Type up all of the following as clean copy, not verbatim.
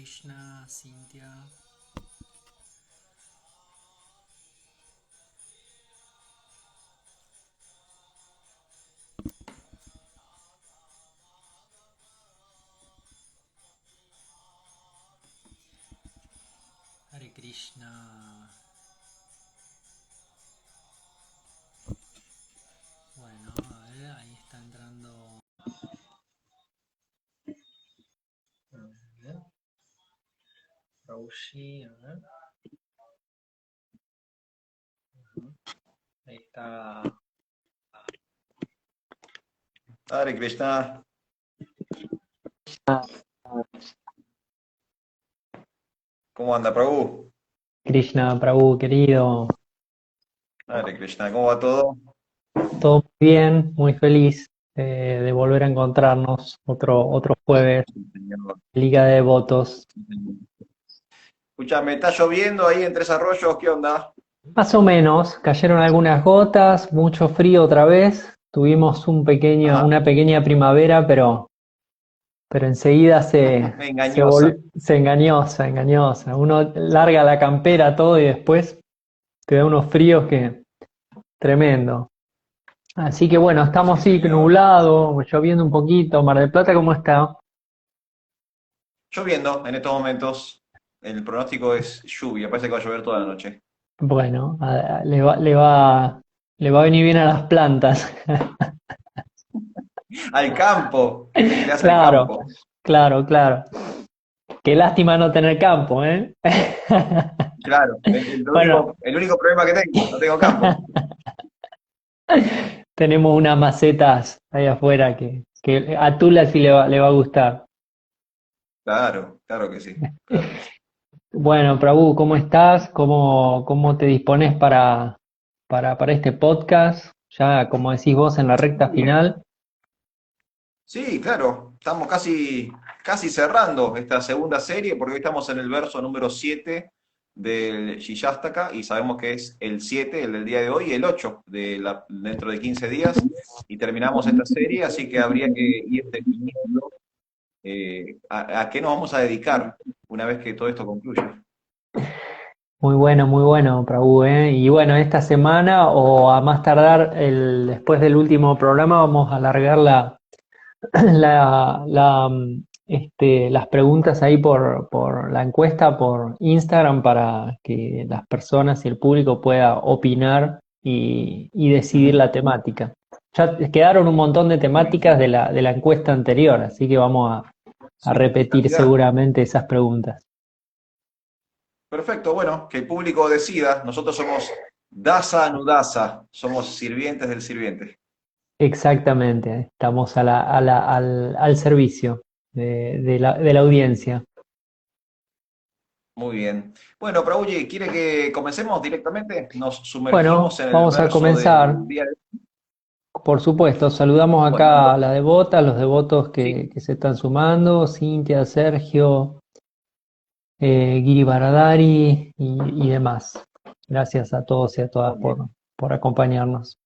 Krishna, Cintia. Hare Krishna. Bueno, a ver, ahí está entrando. A ver, Raushi, a ver. Ahí está. Hare Krishna, ¿cómo anda, Prabhu? Krishna Prabhu, querido. Hare Krishna, ¿cómo va todo? Todo muy bien, muy feliz de volver a encontrarnos otro jueves, Sí, señor. Liga de Devotos. Sí, señor. Escuchame, ¿está lloviendo ahí en Tres Arroyos? ¿Qué onda? Más o menos, cayeron algunas gotas, mucho frío otra vez. Tuvimos Ajá, una pequeña primavera, pero enseguida engañosa. se engañosa, engañosa. Uno larga la campera todo y después te da unos fríos que tremendo. Así que bueno, estamos Sí, así señor. nublado, lloviendo un poquito. Mar del Plata, ¿cómo está? Lloviendo en estos momentos. El pronóstico es lluvia, parece que va a llover toda la noche. Bueno, le va a venir bien a las plantas. Al campo, le hace al Claro, campo. claro, claro. Qué lástima no tener campo, ¿eh? Claro, Bueno, el único problema que tengo, no tengo campo. tenemos unas macetas ahí afuera que a Tula sí le va a gustar. Claro, claro que sí, claro que sí. Bueno, Prabhu, ¿cómo estás? ¿Cómo te dispones para este podcast? Ya, como decís vos, en la recta final. Sí, claro, estamos casi cerrando esta segunda serie porque hoy estamos en el verso número 7 del Shiyastaka y sabemos que es el 7, el del día de hoy, y el 8 dentro de 15 días y terminamos esta serie, así que habría que ir definiendo a qué nos vamos a dedicar una vez que todo esto concluya. Muy bueno, Prabhu, ¿eh? Y bueno, esta semana o a más tardar después del último programa vamos a alargar las preguntas ahí por la encuesta por Instagram para que las personas y el público pueda opinar y decidir Ujú. la temática. Ya quedaron un montón de temáticas Buenísimo. de la encuesta anterior, así que vamos a Sí, repetir cantidad. seguramente esas preguntas. Perfecto, bueno, que el público decida. Nosotros somos Dasa Anudasa, somos sirvientes del sirviente. Exactamente, estamos al servicio de la audiencia. Muy bien. Bueno, Prabhuji, ¿quiere que comencemos directamente? Nos sumergimos Bueno, en el vamos a verso comenzar. del día de hoy. Por supuesto, saludamos Bueno, acá a la devota, a los devotos sí, que se están sumando, Cintia, Sergio, Giri Baradari y demás. Gracias a todos y a todas muy bien. por acompañarnos.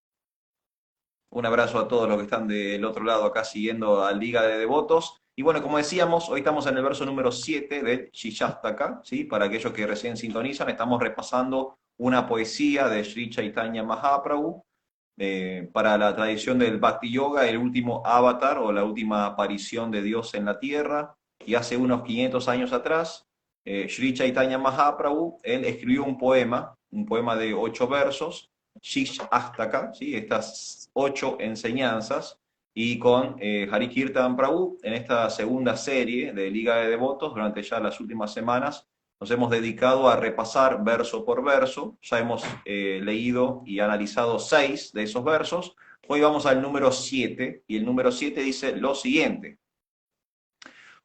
Un abrazo a todos los que están del otro lado acá siguiendo a Liga de Devotos. Y bueno, como decíamos, hoy estamos en el verso número 7 del Shikshastaka, ¿sí? Para aquellos que recién sintonizan, estamos repasando una poesía de Sri Chaitanya Mahaprabhu. Para la tradición del Bhakti Yoga, el último avatar o la última aparición de Dios en la tierra. Y hace unos 500 años atrás, Sri Chaitanya Mahaprabhu, él escribió un poema de 8 versos, Shish Astaka, ¿sí? Estas 8 enseñanzas, y con Hari Kirtan Prabhu, en esta segunda serie de Liga de Devotos, durante ya las últimas semanas, nos hemos dedicado a repasar verso por verso. Ya hemos leído y analizado 6 de esos versos. Hoy vamos al número 7 y el número 7 dice lo siguiente.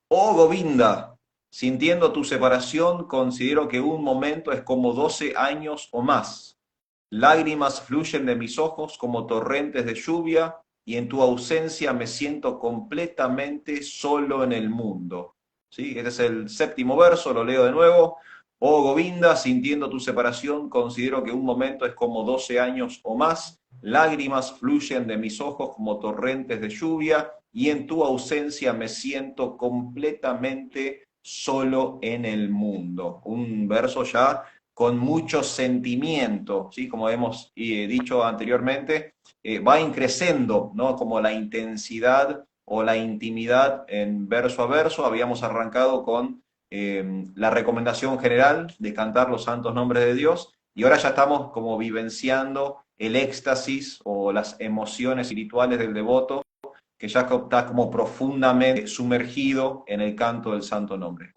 Oh Govinda, sintiendo tu separación, considero que un momento es como 12 años o más. Lágrimas fluyen de mis ojos como torrentes de lluvia y en tu ausencia me siento completamente solo en el mundo. ¿Sí? Este es el séptimo verso, lo leo de nuevo. Oh Govinda, sintiendo tu separación, considero que un momento es como 12 años o más. Lágrimas fluyen de mis ojos como torrentes de lluvia y en tu ausencia me siento completamente solo en el mundo. Un verso ya con mucho sentimiento, ¿sí? Como hemos dicho anteriormente, va increciendo, ¿no? Como la intensidad o la intimidad en verso a verso. Habíamos arrancado con la recomendación general de cantar los santos nombres de Dios y ahora ya estamos como vivenciando el éxtasis o las emociones espirituales del devoto que ya está como profundamente sumergido en el canto del santo nombre.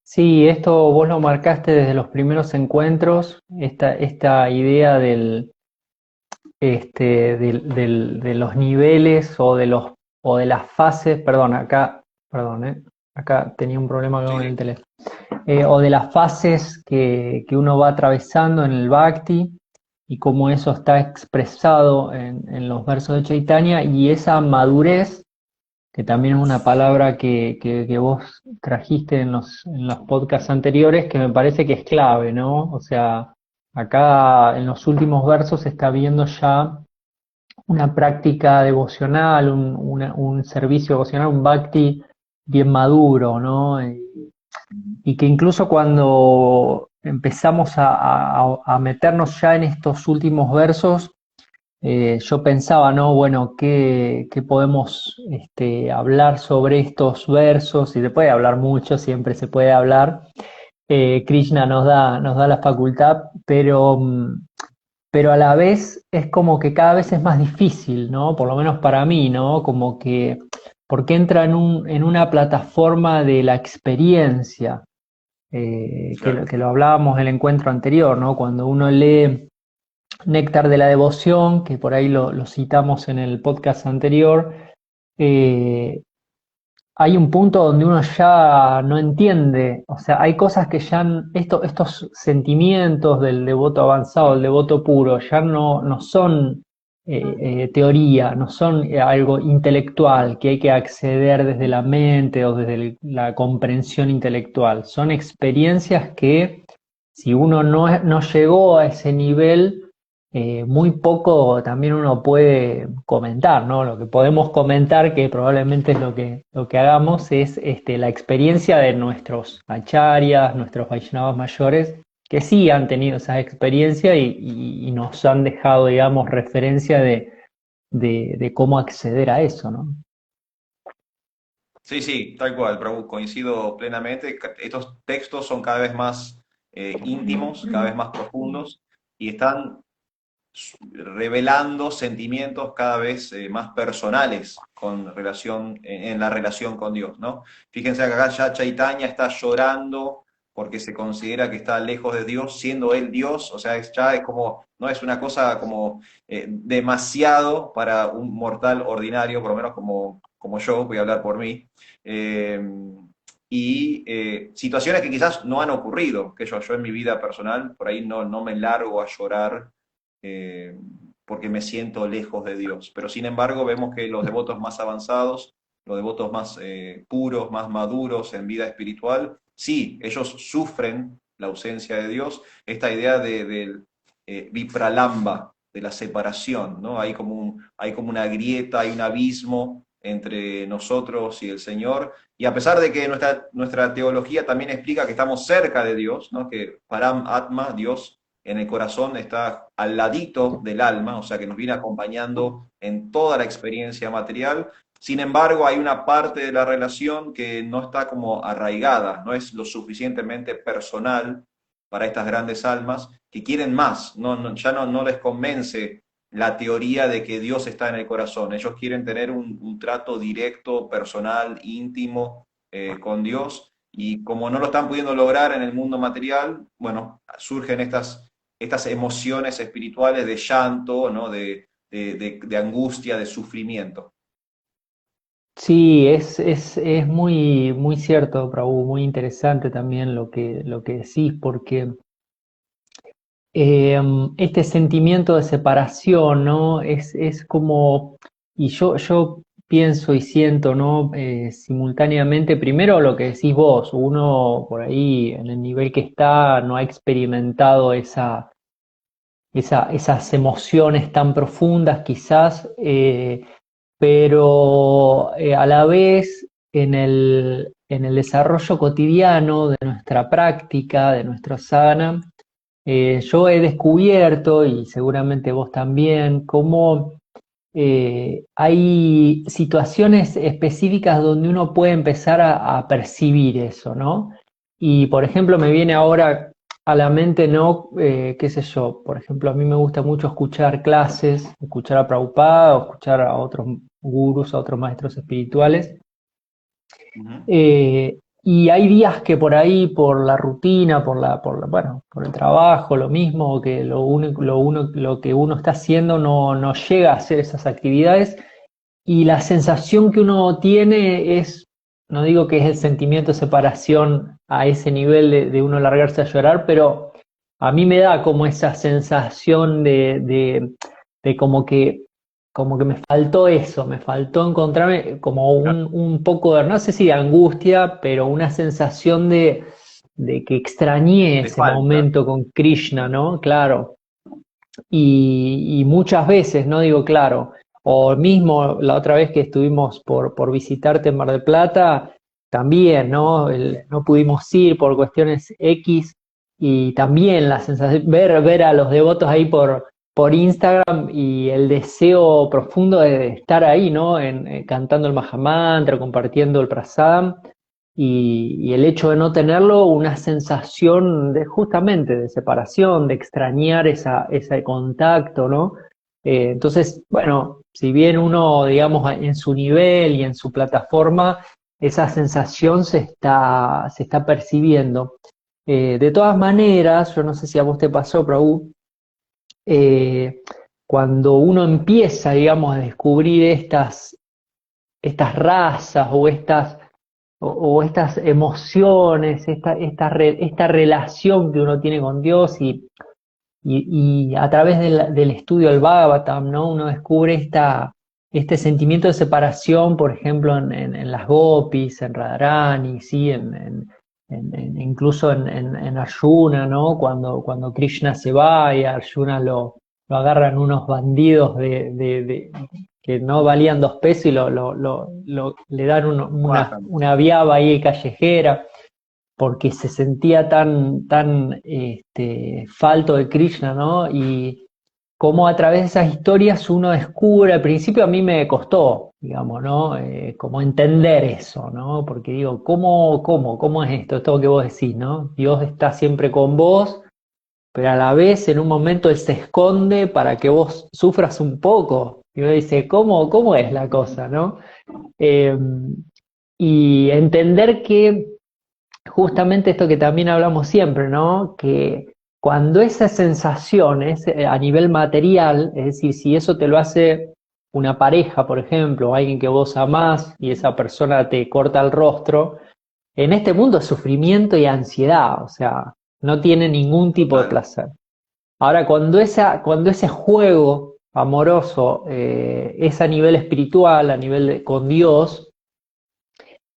Sí, esto vos lo marcaste desde los primeros encuentros, esta idea de los niveles o de las fases, acá tenía un problema Sí, con sí. el teléfono, o de las fases que uno va atravesando en el Bhakti y cómo eso está expresado en los versos de Chaitanya y esa madurez, que también es una palabra que vos trajiste en los podcasts anteriores, que me parece que es clave, ¿no? O sea, acá en los últimos versos se está viendo ya una práctica devocional, un servicio devocional, un bhakti bien maduro, ¿no? Y que incluso cuando empezamos a meternos ya en estos últimos versos, yo pensaba, ¿no? Bueno, ¿qué podemos hablar sobre estos versos? Y se puede hablar mucho, siempre se puede hablar. Krishna nos da la facultad, pero a la vez es como que cada vez es más difícil, ¿no? Por lo menos para mí, ¿no? Como que, porque entra en una plataforma de la experiencia, Claro. que lo hablábamos en el encuentro anterior, ¿no? Cuando uno lee Néctar de la Devoción, que por ahí lo citamos en el podcast anterior, eh, hay un punto donde uno ya no entiende, o sea, hay cosas que ya, estos sentimientos del devoto avanzado, del devoto puro, ya no son teoría, no son algo intelectual que hay que acceder desde la mente o desde la comprensión intelectual, son experiencias que si uno no llegó a ese nivel, muy poco también uno puede comentar, ¿no? Lo que podemos comentar, que probablemente es lo que hagamos, es la experiencia de nuestros acharyas, nuestros Vaishnavas mayores, que sí han tenido esa experiencia y nos han dejado, digamos, referencia de cómo acceder a eso, ¿no? Sí, sí, tal cual, Prabhu, coincido plenamente. Estos textos son cada vez más íntimos, cada vez más profundos y están revelando sentimientos cada vez más personales con relación, en la relación con Dios, ¿no? Fíjense que acá ya Chaitanya está llorando porque se considera que está lejos de Dios, siendo él Dios, o sea, ya es como, no es una cosa como demasiado para un mortal ordinario, por lo menos como yo, voy a hablar por mí. Eh, situaciones que quizás no han ocurrido, que yo en mi vida personal, por ahí no me largo a llorar eh, porque me siento lejos de Dios. Pero sin embargo vemos que los devotos más avanzados, los devotos más puros, más maduros en vida espiritual, sí, ellos sufren la ausencia de Dios, esta idea del vipralamba, de la separación, ¿no? Hay como una grieta, hay un abismo entre nosotros y el Señor, y a pesar de que nuestra teología también explica que estamos cerca de Dios, ¿no? Que Param Atma, Dios, en el corazón está al ladito del alma, o sea que nos viene acompañando en toda la experiencia material. Sin embargo, hay una parte de la relación que no está como arraigada, no es lo suficientemente personal para estas grandes almas que quieren más, ya no les convence la teoría de que Dios está en el corazón. Ellos quieren tener un trato directo, personal, íntimo con Dios. Y como no lo están pudiendo lograr en el mundo material, bueno, surgen estas emociones espirituales de llanto, ¿no? De angustia, de sufrimiento. Sí, es muy cierto, Prabhu, muy interesante también lo que decís, porque este sentimiento de separación, ¿no? Es como, y yo pienso y siento, ¿no? Simultáneamente, primero lo que decís vos, uno por ahí en el nivel que está no ha experimentado esas emociones tan profundas quizás, pero a la vez en el desarrollo cotidiano de nuestra práctica, de nuestra sadhana, yo he descubierto, y seguramente vos también, cómo hay situaciones específicas donde uno puede empezar a percibir eso, ¿no? Y por ejemplo, me viene ahora a la mente, ¿no? Qué sé yo, por ejemplo, a mí me gusta mucho escuchar clases, escuchar a Prabhupada o escuchar a otros gurús, a otros maestros espirituales. Ujú. Y hay días que por ahí, por la rutina, bueno, por el trabajo, lo mismo, que lo que uno está haciendo no llega a hacer esas actividades, y la sensación que uno tiene es, no digo que es el sentimiento de separación a ese nivel de uno largarse a llorar, pero a mí me da como esa sensación de como que me faltó eso, me faltó encontrarme como Claro, un poco de, no sé si de angustia, pero una sensación de que extrañé te ese falta. momento con Krishna, ¿no? Claro. Y muchas veces, no digo claro, o mismo la otra vez que estuvimos por visitarte en Mar del Plata, también, ¿no? No pudimos ir por cuestiones X, y también la sensación, ver a los devotos ahí por Instagram, y el deseo profundo de estar ahí, ¿no? Cantando el Mahamantra, compartiendo el Prasadam, y el hecho de no tenerlo, una sensación de justamente de separación, de extrañar ese contacto, ¿no? Entonces, bueno, si bien uno, digamos, en su nivel y en su plataforma, esa sensación se está percibiendo. De todas maneras, yo no sé si a vos te pasó, Prabhu, eh, cuando uno empieza, digamos, a descubrir estas razas o estas emociones, esta relación que uno tiene con Dios, y a través del estudio del Bhagavatam, ¿no? Uno descubre este sentimiento de separación, por ejemplo, en las gopis, en Radharani, ¿sí? Incluso en Arjuna, ¿no? Cuando Krishna se va y a Arjuna lo agarran unos bandidos que no valían 2 pesos, y le dan bajan. una viaba ahí callejera, porque se sentía tan falto de Krishna, ¿no? Y cómo a través de esas historias uno descubre, al principio a mí me costó, digamos, ¿no? Como entender eso, ¿no? Porque digo, ¿cómo es esto? Esto que vos decís, ¿no? Dios está siempre con vos, pero a la vez en un momento Él se esconde para que vos sufras un poco. Y uno dice, ¿cómo es la cosa, no? Eh, y entender que justamente esto que también hablamos siempre, ¿no? Que cuando esas sensaciones a nivel material, es decir, si eso te lo hace una pareja, por ejemplo, o alguien que vos amás y esa persona te corta el rostro, en este mundo es sufrimiento y ansiedad, o sea, no tiene ningún tipo de Total. placer. Ahora, cuando ese juego amoroso es a nivel espiritual, a con Dios,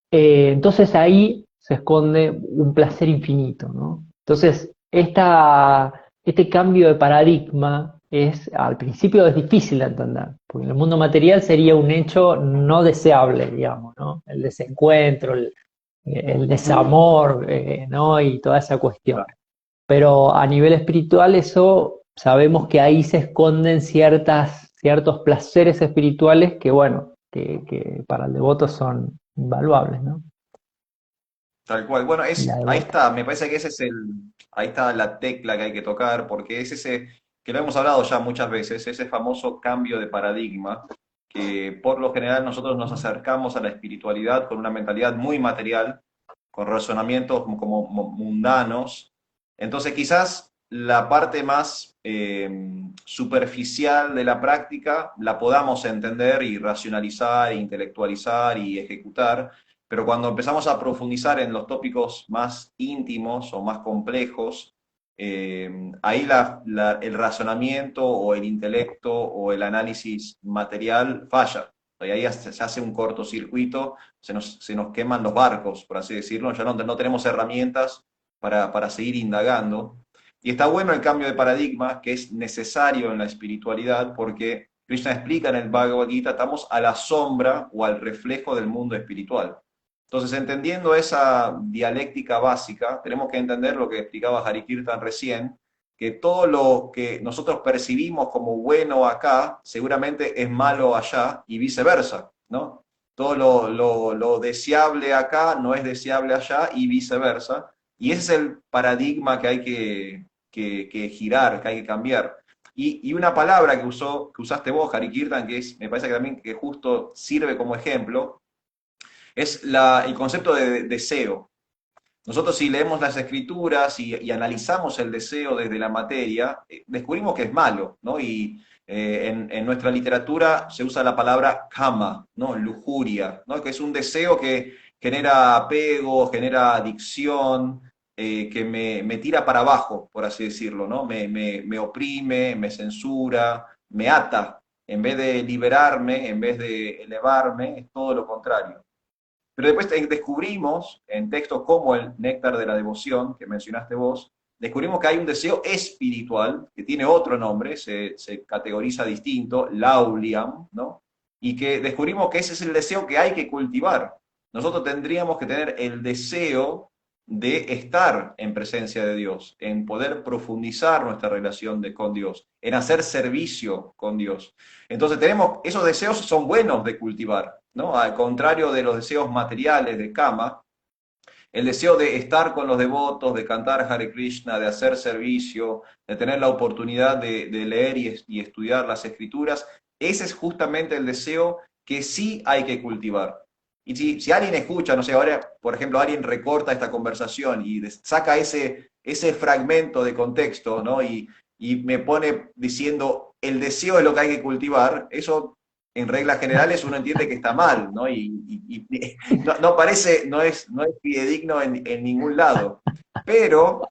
entonces ahí se esconde un placer infinito, ¿no? Entonces, este cambio de paradigma al principio es difícil de entender, porque en el mundo material sería un hecho no deseable, digamos, ¿no? El desencuentro, el desamor, ¿no? Y toda esa cuestión. Claro. Pero a nivel espiritual eso sabemos que ahí se esconden ciertos placeres espirituales que, bueno, que para el devoto son invaluables, ¿no? Tal cual. Bueno, Y la ahí devota. está, me parece que ahí está la tecla que hay que tocar, porque es ese, que lo hemos hablado ya muchas veces, ese famoso cambio de paradigma, que por lo general nosotros nos acercamos a la espiritualidad con una mentalidad muy material, con razonamientos como mundanos. Entonces quizás la parte más superficial de la práctica la podamos entender y racionalizar, e intelectualizar y ejecutar, pero cuando empezamos a profundizar en los tópicos más íntimos o más complejos, ahí el razonamiento o el intelecto o el análisis material falla. Y ahí se hace un cortocircuito, se nos queman los barcos, por así decirlo, ya no tenemos herramientas para seguir indagando. Y está bueno el cambio de paradigma, que es necesario en la espiritualidad, porque Krishna explica en el Bhagavad Gita, estamos a la sombra o al reflejo del mundo espiritual. Entonces, entendiendo esa dialéctica básica, tenemos que entender lo que explicaba Hari Kirtan recién, que todo lo que nosotros percibimos como bueno acá, seguramente es malo allá y viceversa, ¿no? Todo lo deseable acá no es deseable allá y viceversa. Y ese es el paradigma que hay que girar, que hay que cambiar. Y una palabra que usaste vos, Hari Kirtan, que es, me parece que también que justo sirve como ejemplo, es el concepto de deseo. Nosotros si leemos las escrituras y analizamos el deseo desde la materia, descubrimos que es malo, ¿no? Y en nuestra literatura se usa la palabra kama, ¿no? Lujuria, ¿no? Que es un deseo que genera apego, genera adicción, que me tira para abajo, por así decirlo, ¿no? Me oprime, me censura, me ata. En vez de liberarme, en vez de elevarme, es todo lo contrario. Pero después descubrimos, en textos como el Néctar de la Devoción, que mencionaste vos, descubrimos que hay un deseo espiritual, que tiene otro nombre, se categoriza distinto, Lauliam, ¿no? Y que descubrimos que ese es el deseo que hay que cultivar. Nosotros tendríamos que tener el deseo de estar en presencia de Dios, en poder profundizar nuestra relación con Dios, en hacer servicio con Dios. Entonces esos deseos son buenos de cultivar, ¿no? Al contrario de los deseos materiales de Kama, el deseo de estar con los devotos, de cantar Hare Krishna, de hacer servicio, de tener la oportunidad de leer y estudiar las escrituras, ese es justamente el deseo que sí hay que cultivar. Y si alguien escucha, no sé, ahora, por ejemplo, alguien recorta esta conversación y saca ese fragmento de contexto, ¿no? Y me pone diciendo, el deseo es lo que hay que cultivar, eso en reglas generales uno entiende que está mal, ¿no? No parece, no es fidedigno en ningún lado. Pero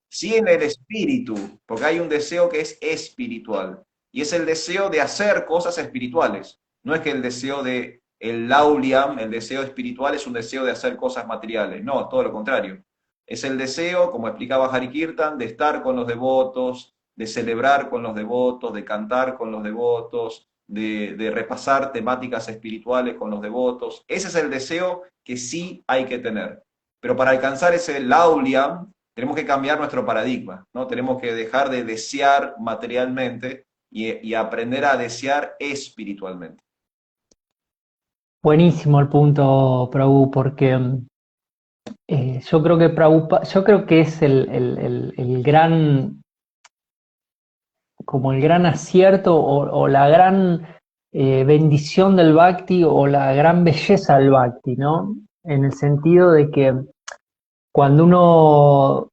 sí en el espíritu, porque hay un deseo que es espiritual. Y es el deseo de hacer cosas espirituales. No es que el deseo de el lauliam, el deseo espiritual, es un deseo de hacer cosas materiales. No, todo lo contrario. Es el deseo, como explicaba Hari Kirtan, de estar con los devotos, de celebrar con los devotos, de cantar con los devotos, de repasar temáticas espirituales con los devotos. Ese es el deseo que sí hay que tener. Pero para alcanzar ese lauliam, tenemos que cambiar nuestro paradigma, ¿no? Tenemos que dejar de desear materialmente y aprender a desear espiritualmente. Buenísimo el punto, Prabhu, porque yo creo que yo creo que es el gran, como el gran acierto o la gran bendición del Bhakti o la gran belleza del Bhakti, ¿no? En el sentido de que cuando uno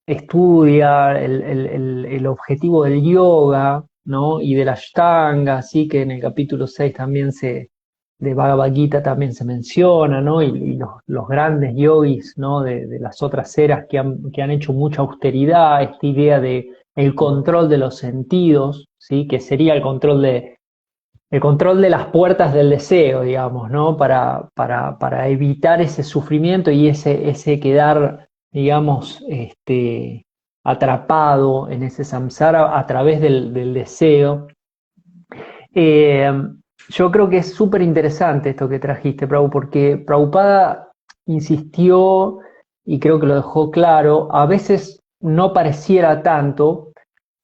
estudia el objetivo del yoga, ¿no? Y de la Ashtanga, así que en el capítulo 6 también de Bhagavad Gita también se menciona, ¿no? Y los grandes yogis, ¿no? De las otras eras que han hecho mucha austeridad, esta idea de el control de los sentidos, ¿sí? Que sería el control de las puertas del deseo, digamos, ¿no? Para evitar ese sufrimiento y ese quedar, digamos, atrapado en ese samsara a través del deseo. Eh, yo creo que es súper interesante esto que trajiste, Prabhu, porque Prabhupada insistió, y creo que lo dejó claro, a veces no pareciera tanto,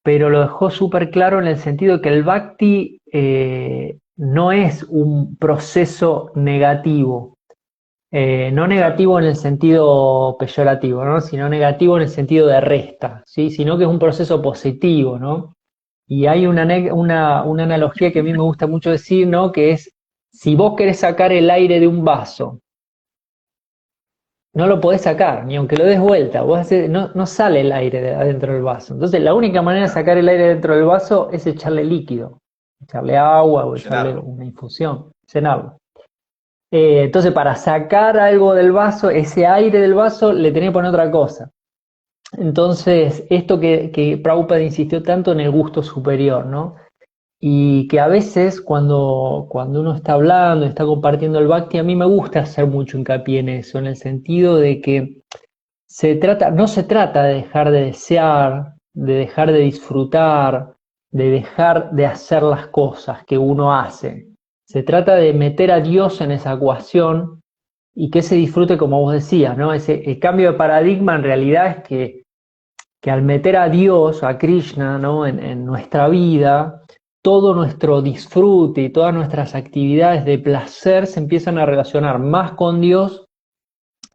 pero lo dejó súper claro en el sentido de que el bhakti no es un proceso negativo, no negativo en el sentido peyorativo, ¿no? Sino negativo en el sentido de resta, ¿sí? Sino que es un proceso positivo, ¿no? Y hay una analogía que a mí me gusta mucho decir, ¿no? Que es, si vos querés sacar el aire de un vaso, no lo podés sacar, ni aunque lo des vuelta, no sale el aire de adentro del vaso. Entonces la única manera de sacar el aire dentro del vaso es echarle líquido, echarle agua o echarle Llenarlo. una infusión, llenarlo. Entonces para sacar algo del vaso, ese aire del vaso, le tenés que poner otra cosa. Entonces esto que Prabhupada insistió tanto en el gusto superior, ¿no? Y que a veces cuando uno está hablando, está compartiendo el bhakti, a mí me gusta hacer mucho hincapié en eso, en el sentido de que no se trata de dejar de desear, de dejar de disfrutar, de dejar de hacer las cosas que uno hace. Se trata de meter a Dios en esa ecuación y que se disfrute como vos decías, ¿no? El cambio de paradigma en realidad es que al meter a Dios, a Krishna, ¿no? en nuestra vida, todo nuestro disfrute y todas nuestras actividades de placer se empiezan a relacionar más con Dios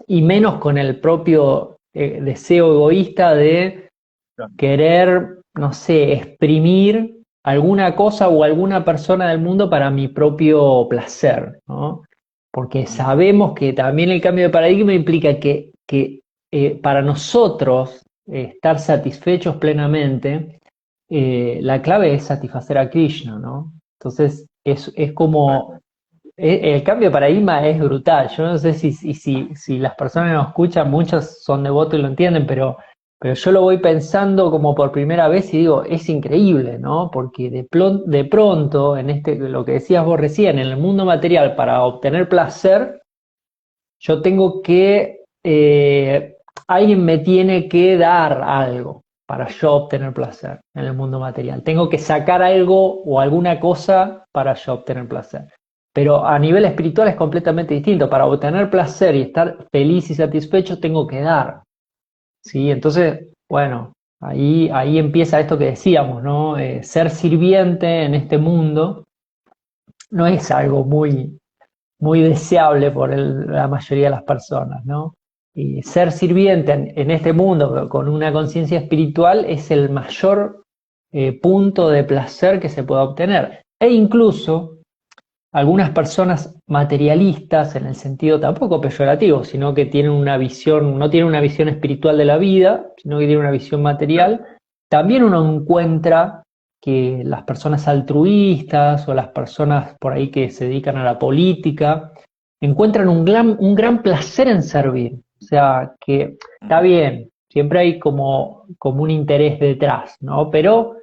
y menos con el propio deseo egoísta de querer, no sé, exprimir alguna cosa o alguna persona del mundo para mi propio placer, ¿no? Porque sabemos que también el cambio de paradigma implica que para nosotros estar satisfechos plenamente, la clave es satisfacer a Krishna, ¿no? Entonces es como el cambio de paradigma es brutal. Yo no sé si las personas que nos escuchan, muchos son devotos y lo entienden, pero yo lo voy pensando como por primera vez y digo, es increíble, ¿no? Porque de pronto, lo que decías vos recién, en el mundo material, para obtener placer, yo tengo alguien me tiene que dar algo para yo obtener placer en el mundo material. Tengo que sacar algo o alguna cosa para yo obtener placer. Pero a nivel espiritual es completamente distinto. Para obtener placer y estar feliz y satisfecho tengo que dar. ¿Sí? Entonces, bueno, ahí empieza esto que decíamos, ¿no? Ser sirviente en este mundo no es algo muy deseable por la mayoría de las personas, ¿no? Y ser sirviente en este mundo con una conciencia espiritual es el mayor punto de placer que se pueda obtener. E incluso algunas personas materialistas, en el sentido tampoco peyorativo, sino que tienen una visión, no tienen una visión espiritual de la vida, sino que tienen una visión material, también uno encuentra que las personas altruistas o las personas por ahí que se dedican a la política encuentran un gran placer en servir. O sea, que está bien, siempre hay como un interés detrás, ¿no? Pero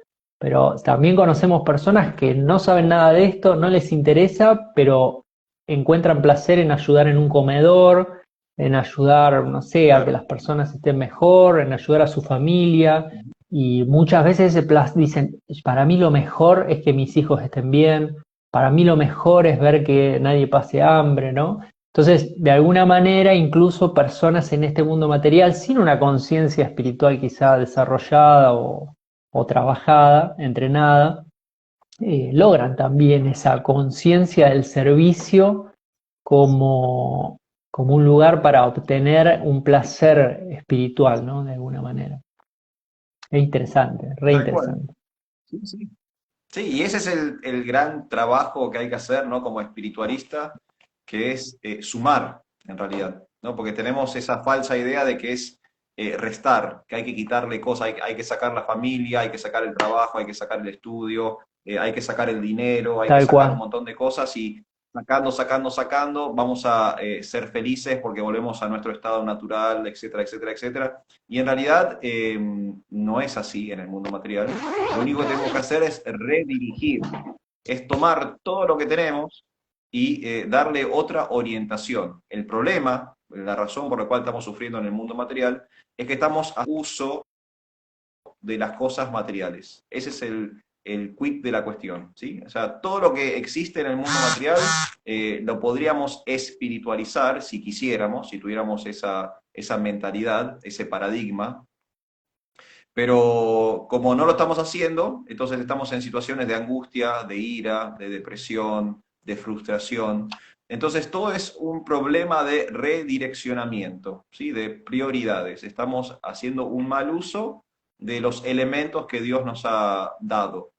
también conocemos personas que no saben nada de esto, no les interesa, pero encuentran placer en ayudar en un comedor, en ayudar, no sé, a que las personas estén mejor, en ayudar a su familia. Y muchas veces dicen, para mí lo mejor es que mis hijos estén bien, para mí lo mejor es ver que nadie pase hambre, ¿no? Entonces, de alguna manera, incluso personas en este mundo material, sin una conciencia espiritual quizá desarrollada o trabajada, entrenada, logran también esa conciencia del servicio como, como un lugar para obtener un placer espiritual, ¿no? De alguna manera. Es interesante, re Tal cual. interesante. Sí, sí. Sí, y ese es el gran trabajo que hay que hacer, ¿no? Como espiritualista, que es sumar, en realidad, ¿no? Porque tenemos esa falsa idea de que es restar, que hay que quitarle cosas, hay que sacar la familia, hay que sacar el trabajo, hay que sacar el estudio, hay que sacar el dinero, hay que Tal sacar un cual. montón de cosas y sacando, vamos a ser felices porque volvemos a nuestro estado natural, etcétera, etcétera, etcétera. Y en realidad no es así en el mundo material. Lo único que tenemos que hacer es redirigir, es tomar todo lo que tenemos y darle otra orientación. El problema, la razón por la cual estamos sufriendo en el mundo material, es que estamos a uso de las cosas materiales. Ese es el quid de la cuestión, ¿sí? O sea, todo lo que existe en el mundo material lo podríamos espiritualizar si quisiéramos, si tuviéramos esa mentalidad, ese paradigma, pero como no lo estamos haciendo, entonces estamos en situaciones de angustia, de ira, de depresión, de frustración. Entonces todo es un problema de redireccionamiento, ¿sí? De prioridades. Estamos haciendo un mal uso de los elementos que Dios nos ha dado.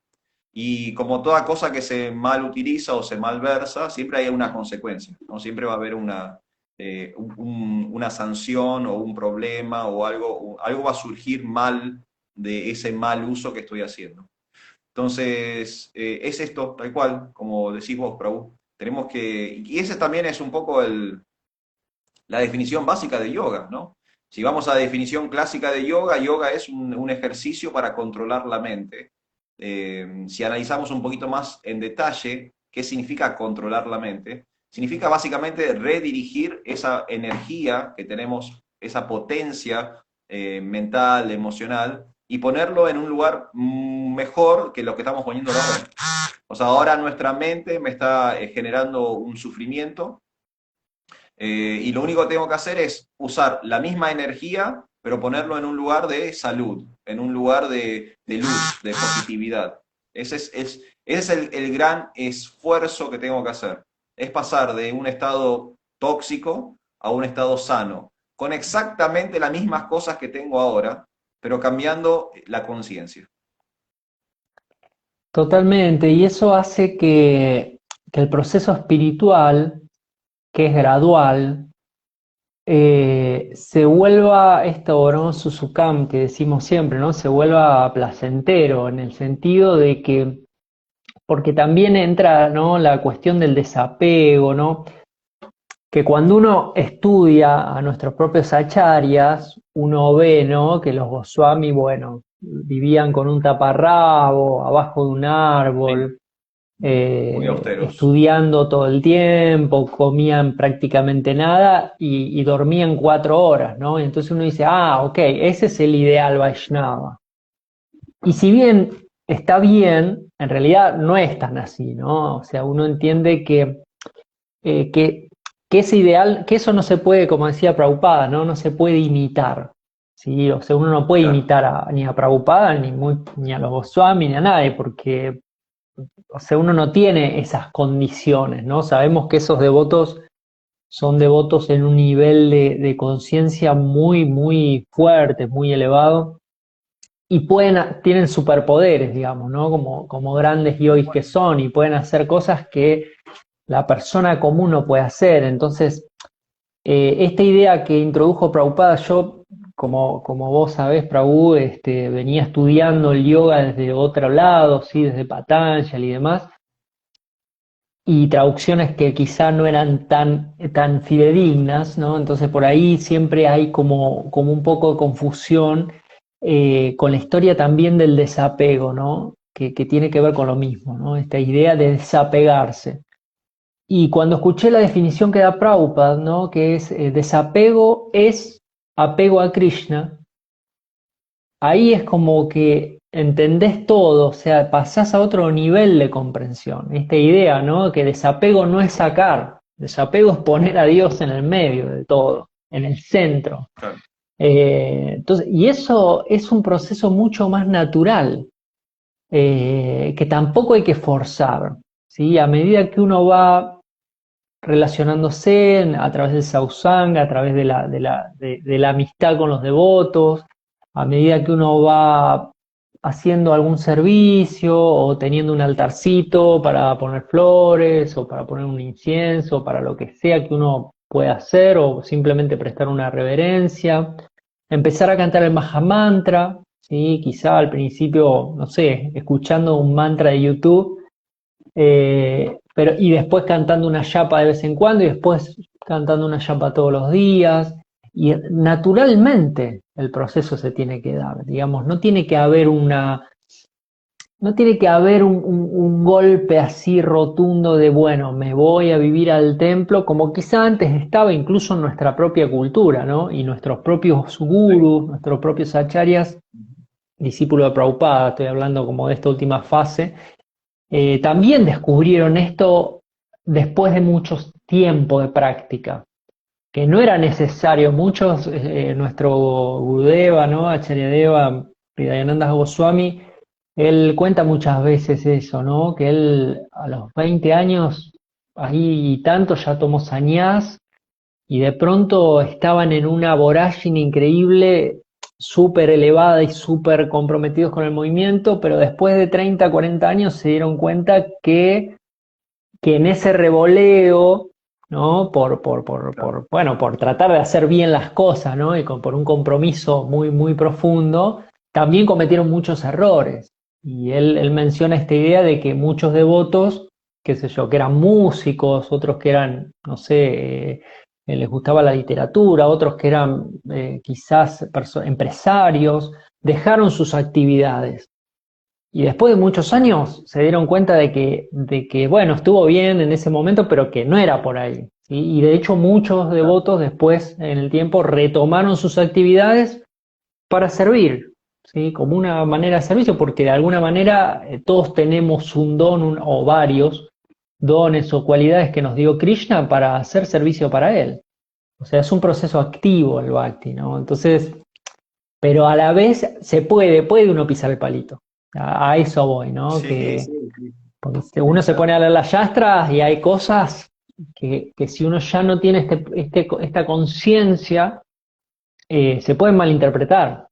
Y como toda cosa que se mal utiliza o se malversa, siempre hay una consecuencia, ¿no? Siempre va a haber una sanción o un problema o algo va a surgir mal de ese mal uso que estoy haciendo. Entonces, es esto, tal cual, como decís vos, Prabhu. Tenemos que, y ese también es un poco la definición básica de yoga, ¿no? Si vamos a la definición clásica de yoga, yoga es un ejercicio para controlar la mente. Si analizamos un poquito más en detalle qué significa controlar la mente, significa básicamente redirigir esa energía que tenemos, esa potencia mental, emocional, y ponerlo en un lugar mejor que lo que estamos poniendo ahora. O sea, ahora nuestra mente me está generando un sufrimiento Y lo único que tengo que hacer es usar la misma energía, pero ponerlo en un lugar de salud, en un lugar de luz, de positividad. Ese es el gran esfuerzo que tengo que hacer. Es pasar de un estado tóxico a un estado sano, con exactamente las mismas cosas que tengo ahora, pero cambiando la conciencia. Totalmente, y eso hace que el proceso espiritual, que es gradual, se vuelva esto, ¿no? Susukam, que decimos siempre, ¿no? Se vuelva placentero, en el sentido de que, porque también entra, ¿no? La cuestión del desapego, ¿no? Que cuando uno estudia a nuestros propios acharyas, uno ve, ¿no? Que los Goswami, bueno, vivían con un taparrabo, abajo de un Sí, árbol, muy austeros. estudiando todo el tiempo, comían prácticamente nada y dormían 4 horas, ¿no? Entonces uno dice, ah, ok, ese es el ideal Vaishnava. Y si bien está bien, en realidad no es tan así, ¿no? O sea, uno entiende eh, que, que ese ideal, que eso no se puede, como decía Prabhupada, ¿no? No se puede imitar. ¿Sí? O sea, uno no puede Claro. imitar ni a Prabhupada, ni a los Goswami, ni a nadie, porque o sea, uno no tiene esas condiciones, ¿no? Sabemos que esos devotos son devotos en un nivel de conciencia muy, muy fuerte, muy elevado, y tienen superpoderes, digamos, ¿no? Como grandes yogis que son, y pueden hacer cosas que la persona común no puede hacer. Entonces, esta idea que introdujo Prabhupada, yo, como vos sabés, Prabhu, venía estudiando el yoga desde otro lado, ¿sí? Desde Patanjali y demás, y traducciones que quizá no eran tan fidedignas, ¿no? Entonces por ahí siempre hay como un poco de confusión con la historia también del desapego, ¿no? Que tiene que ver con lo mismo, ¿no? Esta idea de desapegarse. Y cuando escuché la definición que da Prabhupada, ¿no? Que es desapego es apego a Krishna, ahí es como que entendés todo, o sea, pasás a otro nivel de comprensión. Esta idea, ¿no? Que desapego no es sacar, desapego es poner a Dios en el medio de todo, en el centro. Claro. Entonces, y eso es un proceso mucho más natural, que tampoco hay que forzar, ¿sí? A medida que uno va relacionándose a través del sausanga, a través de la amistad con los devotos, a medida que uno va haciendo algún servicio o teniendo un altarcito para poner flores o para poner un incienso, para lo que sea que uno pueda hacer o simplemente prestar una reverencia, empezar a cantar el Mahamantra, ¿sí? Quizá al principio, no sé, escuchando un mantra de YouTube, y después cantando una yapa de vez en cuando y después cantando una yapa todos los días. Y naturalmente el proceso se tiene que dar, digamos, no tiene que haber un golpe así rotundo de, bueno, me voy a vivir al templo, como quizá antes estaba incluso en nuestra propia cultura, ¿no? Y nuestros propios Sí. gurus, nuestros propios acharyas, discípulos de Prabhupada, estoy hablando como de esta última fase, también descubrieron esto después de mucho tiempo de práctica, que no era necesario. Muchos, nuestro Gurudeva, ¿no? Acharyadeva, Hridayananda Goswami, él cuenta muchas veces eso, ¿no? Que él a los 20 años, ahí y tanto, ya tomó sannyas y de pronto estaban en una vorágine increíble, súper elevada y súper comprometidos con el movimiento, pero después de 30, 40 años se dieron cuenta que en ese revoleo, ¿no? Claro. Bueno, por tratar de hacer bien las cosas, ¿no? Y por un compromiso muy, muy profundo, también cometieron muchos errores. Y él menciona esta idea de que muchos devotos, qué sé yo, que eran músicos, otros que eran, no sé, les gustaba la literatura, otros que eran quizás empresarios, dejaron sus actividades y después de muchos años se dieron cuenta de que, bueno, estuvo bien en ese momento, pero que no era por ahí, ¿sí? Y de hecho muchos Claro. devotos después en el tiempo retomaron sus actividades para servir, ¿sí? Como una manera de servicio, porque de alguna manera todos tenemos un don o varios dones o cualidades que nos dio Krishna para hacer servicio para él. O sea, es un proceso activo el bhakti, ¿no? Entonces, pero a la vez puede uno pisar el palito. A eso voy, ¿no? Sí, Que sí, sí, porque sí, uno se pone claro. a leer las yastras y hay cosas que si uno ya no tiene esta conciencia, se pueden malinterpretar.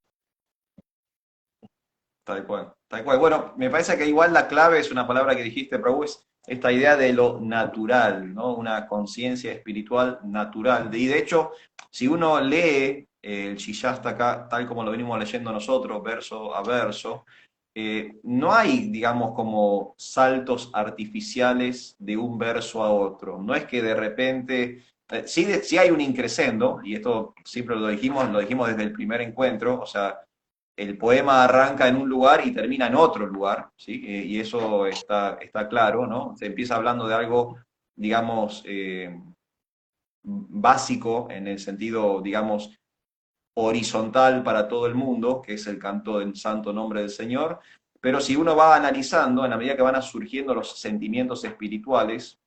Tal cual, tal cual. Bueno, me parece que igual la clave es una palabra que dijiste, Prabhu, es esta idea de lo natural, ¿no? Una conciencia espiritual natural. Y de hecho, si uno lee el Shiyastaka tal como lo venimos leyendo nosotros, verso a verso, no hay, digamos, como saltos artificiales de un verso a otro. No es que de repente, sí hay un increscendo, y esto siempre lo dijimos desde el primer encuentro, o sea, el poema arranca en un lugar y termina en otro lugar, ¿sí? Y eso está claro, ¿no? Se empieza hablando de algo, digamos, básico en el sentido, digamos, horizontal para todo el mundo, que es el canto del santo nombre del Señor, pero si uno va analizando, en la medida que van surgiendo los sentimientos espirituales,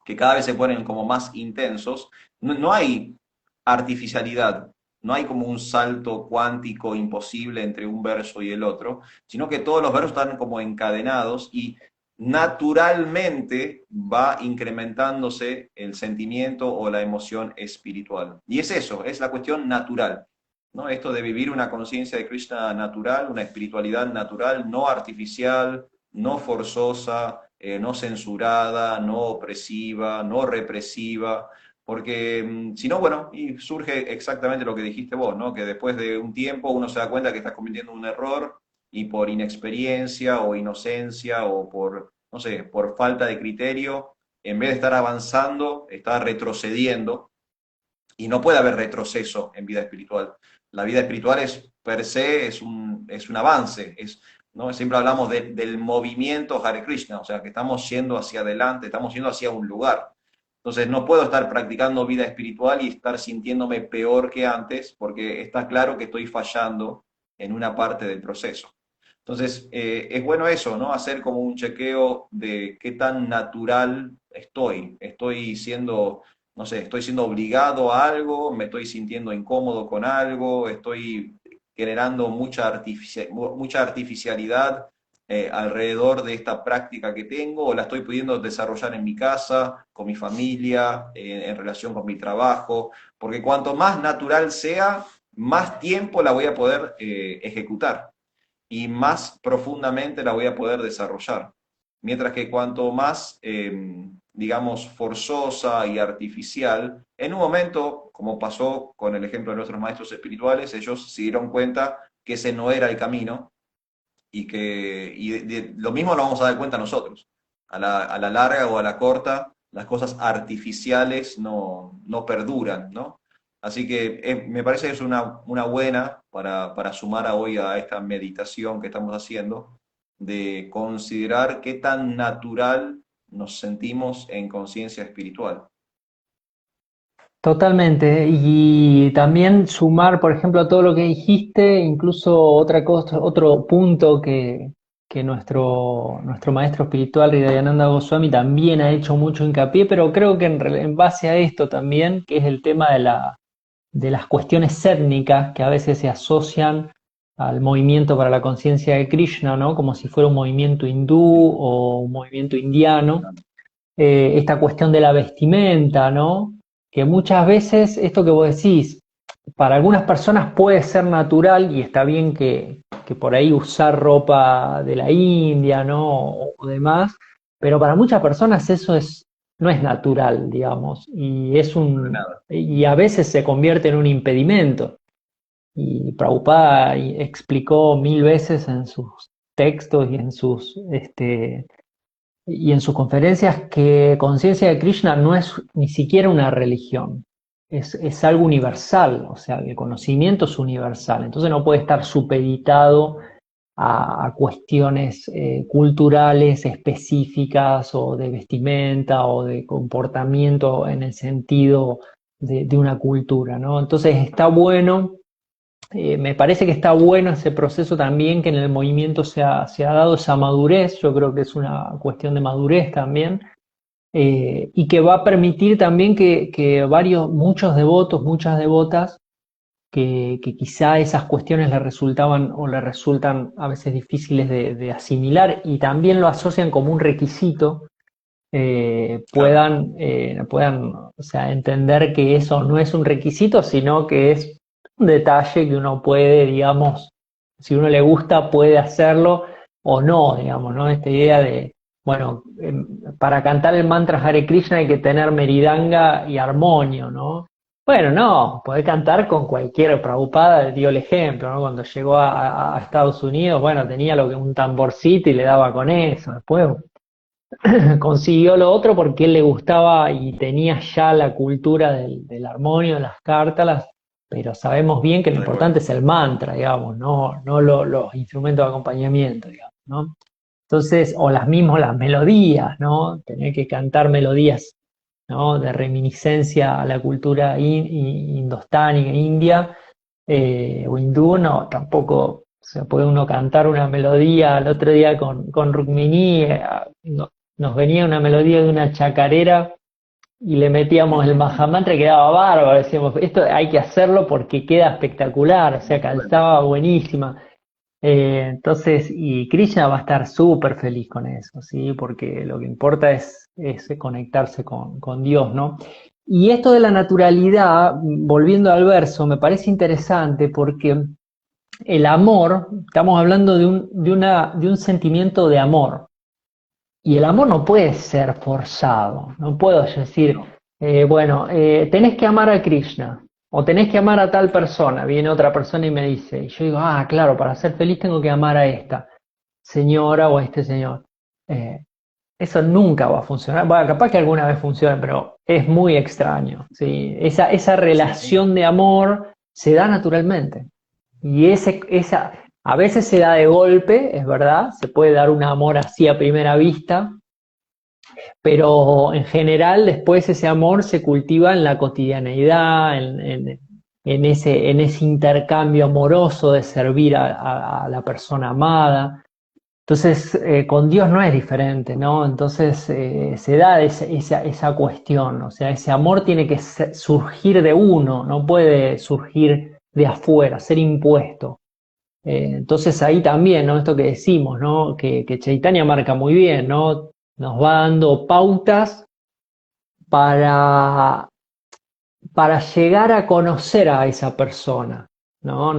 que cada vez se ponen como más intensos, no hay artificialidad, no hay como un salto cuántico imposible entre un verso y el otro, sino que todos los versos están como encadenados y naturalmente va incrementándose el sentimiento o la emoción espiritual. Y es eso, es la cuestión natural, ¿no? Esto de vivir una conciencia de Krishna natural, una espiritualidad natural, no artificial, no forzosa, no censurada, no opresiva, no represiva, porque si no, bueno, y surge exactamente lo que dijiste vos, ¿no? Que después de un tiempo uno se da cuenta que está cometiendo un error y por inexperiencia o inocencia o por, no sé, por falta de criterio, en vez de estar avanzando, está retrocediendo y no puede haber retroceso en vida espiritual. La vida espiritual es per se, es un avance, ¿no? Siempre hablamos del movimiento Hare Krishna, o sea, que estamos yendo hacia adelante, estamos yendo hacia un lugar. Entonces no puedo estar practicando vida espiritual y estar sintiéndome peor que antes, porque está claro que estoy fallando en una parte del proceso. Entonces, es bueno eso, ¿no? Hacer como un chequeo de qué tan natural estoy. Estoy siendo, no sé, estoy siendo obligado a algo, me estoy sintiendo incómodo con algo, estoy generando mucha artificialidad alrededor de esta práctica que tengo, o la estoy pudiendo desarrollar en mi casa, con mi familia, en relación con mi trabajo, porque cuanto más natural sea, más tiempo la voy a poder ejecutar y más profundamente la voy a poder desarrollar. Mientras que cuanto más, digamos, forzosa y artificial, en un momento, como pasó con el ejemplo de nuestros maestros espirituales, ellos se dieron cuenta que ese no era el camino y que lo mismo lo vamos a dar cuenta nosotros. A la larga o a la corta, las cosas artificiales no perduran, ¿no? Así que me parece que es una buena para sumar a hoy a esta meditación que estamos haciendo, de considerar qué tan natural nos sentimos en conciencia espiritual. Totalmente. Y también sumar, por ejemplo, a todo lo que dijiste, incluso otra cosa, otro punto que nuestro maestro espiritual, Hridayananda Goswami, también ha hecho mucho hincapié, pero creo que en base a esto también, que es el tema de las cuestiones étnicas que a veces se asocian al movimiento para la conciencia de Krishna, ¿no? Como si fuera un movimiento hindú o un movimiento indiano. Esta cuestión de la vestimenta, ¿no? Que muchas veces esto que vos decís, para algunas personas puede ser natural y está bien que por ahí usar ropa de la India, ¿no? O demás, pero para muchas personas eso no es natural, digamos, Para nada. y a veces se convierte en un impedimento. Y Prabhupada explicó mil veces en sus textos y en sus conferencias que conciencia de Krishna no es ni siquiera una religión, es algo universal, o sea, el conocimiento es universal, entonces no puede estar supeditado a cuestiones culturales específicas o de vestimenta o de comportamiento en el sentido de una cultura, ¿no? Entonces está bueno, me parece que está bueno ese proceso también, que en el movimiento se ha dado esa madurez, yo creo que es una cuestión de madurez también, y que va a permitir también que muchos devotos, muchas devotas, que quizá esas cuestiones le resultaban o le resultan a veces difíciles de asimilar y también lo asocian como un requisito, Claro, puedan, o sea, entender que eso no es un requisito, sino que es un detalle que uno puede, digamos, si uno le gusta, puede hacerlo o no, digamos, ¿no? Esta idea de, bueno, para cantar el mantra Hare Krishna hay que tener meridanga y armonio, ¿no? Bueno, no, podés cantar con cualquier. Prabhupada dio el ejemplo, ¿no? Cuando llegó a Estados Unidos, bueno, tenía lo que un tamborcito y le daba con eso. Después consiguió lo otro porque él le gustaba y tenía ya la cultura del armonio, de las cártalas, pero sabemos bien que lo tal cual. importante es el mantra, digamos, no los instrumentos de acompañamiento, digamos, ¿no? Entonces, o las melodías, ¿no? Tener que cantar melodías, ¿no? De reminiscencia a la cultura indostánica, india, o hindú, no, tampoco. O sea, puede uno cantar una melodía el otro día con Rukmini, nos venía una melodía de una chacarera y le metíamos el Mahamantra y quedaba bárbaro. Decíamos, esto hay que hacerlo porque queda espectacular, o sea, Bueno, calzaba buenísima. Entonces, y Krishna va a estar súper feliz con eso, ¿sí? Porque lo que importa es conectarse con Dios, ¿no? Y esto de la naturalidad, volviendo al verso, me parece interesante porque el amor, estamos hablando de un sentimiento de amor, y el amor no puede ser forzado, no puedo decir, no, bueno, tenés que amar a Krishna, o tenés que amar a tal persona, viene otra persona y me dice, y yo digo, ah, claro, para ser feliz tengo que amar a esta señora o a este señor. Eh, Eso nunca va a funcionar. Bueno, capaz que alguna vez funcione, pero es muy extraño, ¿sí? Esa sí, sí. relación de amor se da naturalmente. Y a veces se da de golpe, es verdad, se puede dar un amor así a primera vista, pero en general después ese amor se cultiva en la cotidianeidad, en ese intercambio amoroso de servir a la persona amada. Entonces, con Dios no es diferente, ¿no? Entonces, se da esa cuestión, o sea, ese amor tiene que surgir de uno, no puede surgir de afuera, ser impuesto. Entonces ahí también, ¿no? Esto que decimos, ¿no? Que Chaitanya marca muy bien, ¿no? Nos va dando pautas para, para llegar a conocer a esa persona, ¿no?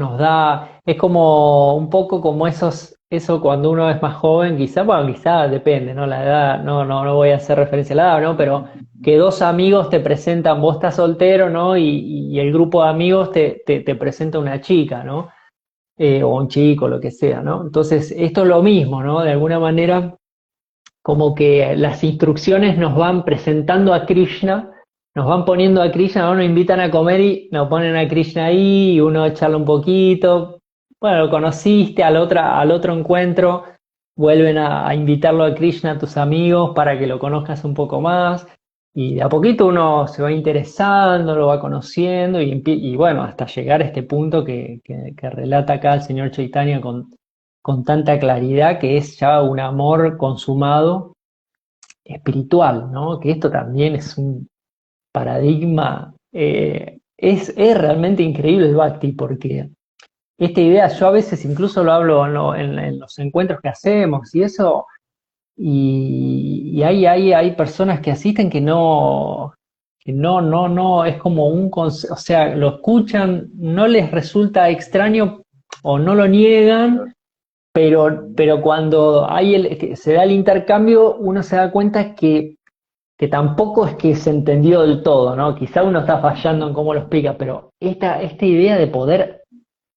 Es como un poco como eso cuando uno es más joven, quizá, bueno, quizá depende, ¿no? La edad, no voy a hacer referencia a la edad, ¿no? Pero que dos amigos te presentan, vos estás soltero, ¿no? Y el grupo de amigos te presenta una chica, ¿no? O un chico, lo que sea, ¿no? Entonces, esto es lo mismo, ¿no? De alguna manera, como que las instrucciones nos van presentando a Krishna, nos van poniendo a Krishna, ¿no? Nos invitan a comer y nos ponen a Krishna ahí, y uno charla un poquito, bueno, lo conociste, al otro encuentro, vuelven a invitarlo a Krishna a tus amigos para que lo conozcas un poco más, y de a poquito uno se va interesando, lo va conociendo, y bueno, hasta llegar a este punto que relata acá el señor Chaitanya con tanta claridad, que es ya un amor consumado espiritual, ¿no? Que esto también es un paradigma, es realmente increíble el Bhakti, porque esta idea, yo a veces incluso lo hablo en los encuentros que hacemos y eso, y hay personas que asisten que no, es como o sea, lo escuchan, no les resulta extraño o no lo niegan, pero cuando que se da el intercambio, uno se da cuenta que tampoco es que se entendió del todo, ¿no? Quizá uno está fallando en cómo lo explica, pero esta idea de poder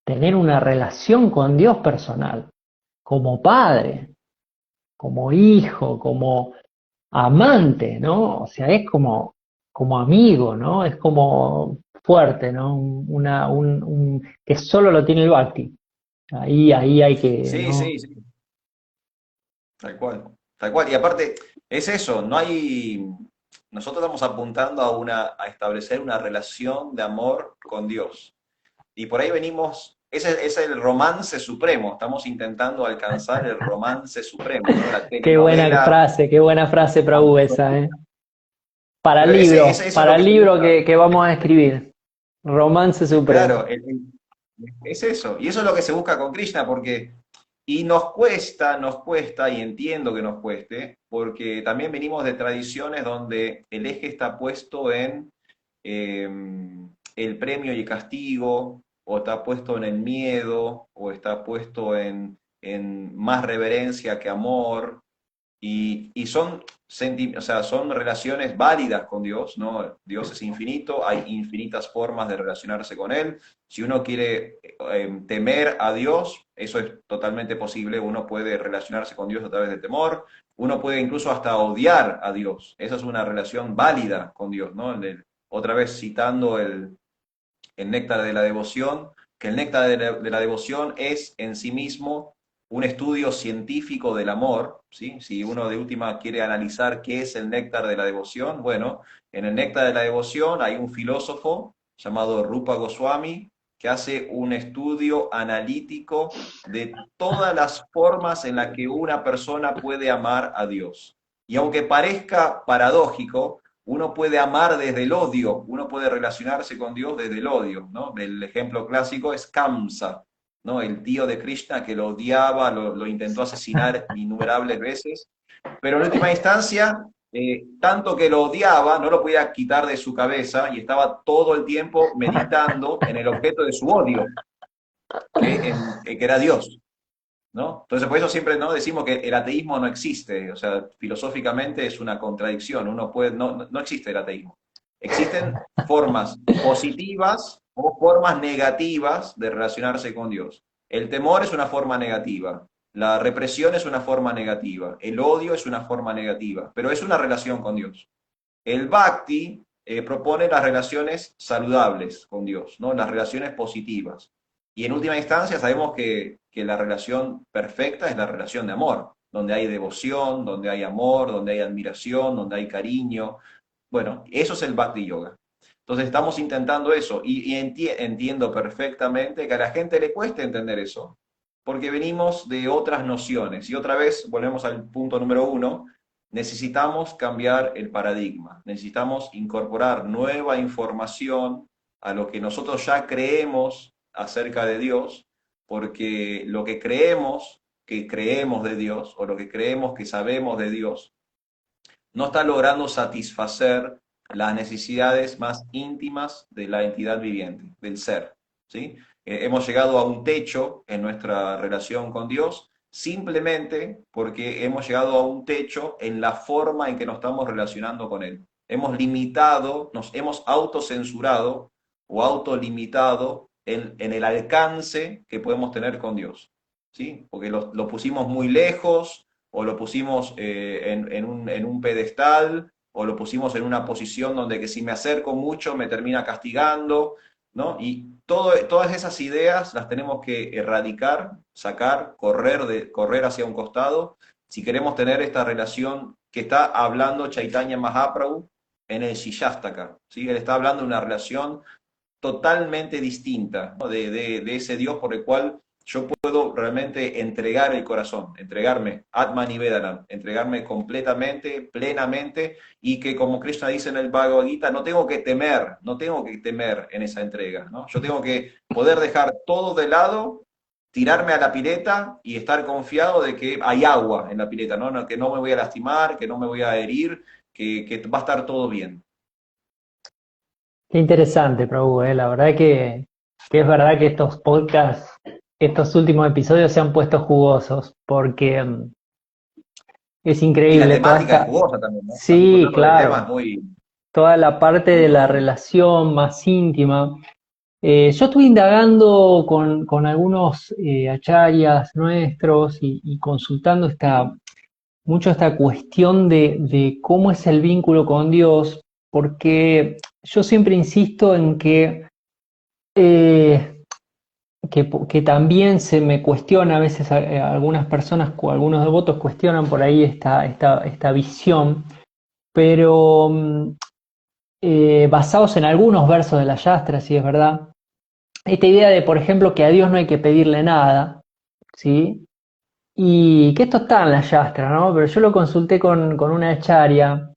tener una relación con Dios personal, como padre, como hijo, como amante, ¿no? O sea, es como amigo, ¿no? Es como fuerte, ¿no? Que solo lo tiene el Bhakti. Ahí hay que, Sí, ¿no? sí, sí. Tal cual, tal cual. Y aparte, es eso, no hay. Nosotros estamos apuntando a establecer una relación de amor con Dios. Y por ahí venimos, ese es el romance supremo, estamos intentando alcanzar el romance supremo, ¿no? La telenovela. Qué buena frase, Prabhu esa, ¿eh? Para el Pero libro, eso es para lo el que se libro busca. que vamos a escribir. Romance Supremo. Claro, es eso. Y eso es lo que se busca con Krishna, porque, y nos cuesta, y entiendo que nos cueste, porque también venimos de tradiciones donde el eje está puesto en eh, el premio y el castigo, o está puesto en el miedo, o está puesto en más reverencia que amor, y son, o sea, son relaciones válidas con Dios, ¿no? Dios es infinito, hay infinitas formas de relacionarse con Él. Si uno quiere temer a Dios, eso es totalmente posible. Uno puede relacionarse con Dios a través del temor. Uno puede incluso hasta odiar a Dios. Esa es una relación válida con Dios, ¿no? Otra vez citando el néctar de la devoción, que el néctar de la devoción es en sí mismo un estudio científico del amor, ¿sí? Si uno de última quiere analizar qué es el néctar de la devoción, bueno, en el néctar de la devoción hay un filósofo llamado Rupa Goswami que hace un estudio analítico de todas las formas en las que una persona puede amar a Dios. Y aunque parezca paradójico, uno puede amar desde el odio, uno puede relacionarse con Dios desde el odio, ¿no? El ejemplo clásico es Kamsa, ¿no? El tío de Krishna que lo odiaba, lo intentó asesinar innumerables veces, pero en última instancia, tanto que lo odiaba, no lo podía quitar de su cabeza y estaba todo el tiempo meditando en el objeto de su odio, que era Dios. ¿No? Entonces, por eso siempre, ¿no?, decimos que el ateísmo no existe, o sea, filosóficamente es una contradicción, uno puede, no existe el ateísmo. Existen formas positivas o formas negativas de relacionarse con Dios. El temor es una forma negativa, la represión es una forma negativa, el odio es una forma negativa, pero es una relación con Dios. El Bhakti propone las relaciones saludables con Dios, ¿no? Las relaciones positivas. Y en última instancia sabemos que la relación perfecta es la relación de amor, donde hay devoción, donde hay amor, donde hay admiración, donde hay cariño. Bueno, eso es el Bhakti Yoga. Entonces estamos intentando eso y entiendo perfectamente que a la gente le cuesta entender eso, porque venimos de otras nociones. Y otra vez volvemos al punto número uno, necesitamos cambiar el paradigma, necesitamos incorporar nueva información a lo que nosotros ya creemos acerca de Dios, porque lo que creemos de Dios, o lo que creemos que sabemos de Dios, no está logrando satisfacer las necesidades más íntimas de la entidad viviente, del ser, ¿sí? Hemos llegado a un techo en nuestra relación con Dios simplemente porque hemos llegado a un techo en la forma en que nos estamos relacionando con Él. Hemos limitado, nos hemos autocensurado o autolimitado en el alcance que podemos tener con Dios, ¿sí? Porque lo pusimos muy lejos, o lo pusimos en un pedestal, o lo pusimos en una posición donde que si me acerco mucho me termina castigando, ¿no? Y todas esas ideas las tenemos que erradicar, sacar, correr hacia un costado, si queremos tener esta relación que está hablando Chaitanya Mahaprabhu en el Shishastaka, ¿sí? Él está hablando de una relación totalmente distinta, ¿no? De ese Dios por el cual yo puedo realmente entregar el corazón, entregarme, Atman y Vedanam, entregarme completamente, plenamente, y que como Krishna dice en el Bhagavad Gita, no tengo que temer en esa entrega, ¿no? Yo tengo que poder dejar todo de lado, tirarme a la pileta y estar confiado de que hay agua en la pileta, ¿no? Que no me voy a lastimar, que no me voy a herir, que va a estar todo bien. Qué interesante, Prabhu, la verdad que es verdad que estos podcasts, estos últimos episodios se han puesto jugosos, porque es Y la increíble toda temática es esta, jugosa también, ¿no? Estamos sí, tratando de temas claro, muy, toda la parte muy de la profundos. relación más íntima. Yo estuve indagando con algunos acharyas nuestros y consultando mucho esta cuestión de cómo es el vínculo con Dios, porque yo siempre insisto en eh, que también se me cuestiona, a veces algunas personas, algunos devotos cuestionan por ahí esta visión, pero basados en algunos versos de la Yastra, si es verdad, esta idea de, por ejemplo, que a Dios no hay que pedirle nada, ¿sí? Y que esto está en la Yastra, ¿no? Pero yo lo consulté con una acharya